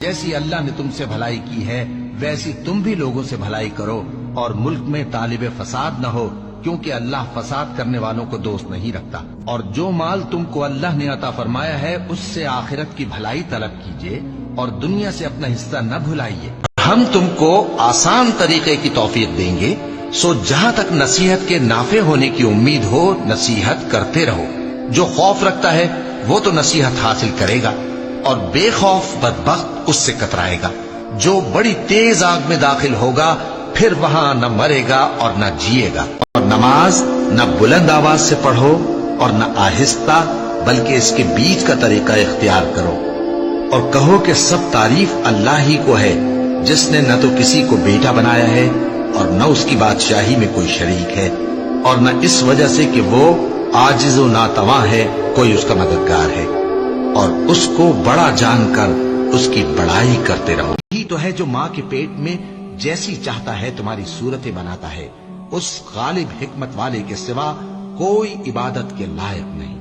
جیسی اللہ نے تم سے بھلائی کی ہے ویسی تم بھی لوگوں سے بھلائی کرو، اور ملک میں طالب فساد نہ ہو، کیونکہ اللہ فساد کرنے والوں کو دوست نہیں رکھتا۔ اور جو مال تم کو اللہ نے عطا فرمایا ہے اس سے آخرت کی بھلائی طلب کیجیے اور دنیا سے اپنا حصہ نہ بھلائیے۔ ہم تم کو آسان طریقے کی توفیق دیں گے، سو جہاں تک نصیحت کے نافع ہونے کی امید ہو نصیحت کرتے رہو۔ جو خوف رکھتا ہے وہ تو نصیحت حاصل کرے گا، اور بے خوف بدبخت اس سے کترائے گا۔ جو بڑی تیز آگ میں داخل ہوگا پھر وہاں نہ مرے گا اور نہ جیے گا۔ اور نماز نہ بلند آواز سے پڑھو اور نہ آہستہ، بلکہ اس کے بیچ کا طریقہ اختیار کرو، اور کہو کہ سب تعریف اللہ ہی کو ہے، جس نے نہ تو کسی کو بیٹا بنایا ہے اور نہ اس کی بادشاہی میں کوئی شریک ہے، اور نہ اس وجہ سے کہ وہ عاجز و ناتواں ہے کوئی اس کا مددگار ہے، اور اس کو بڑا جان کر اس کی بڑائی کرتے رہو۔ یہی تو ہے جو ماں کے پیٹ میں جیسی چاہتا ہے تمہاری صورتیں بناتا ہے، اس غالب حکمت والے کے سوا کوئی عبادت کے لائق نہیں۔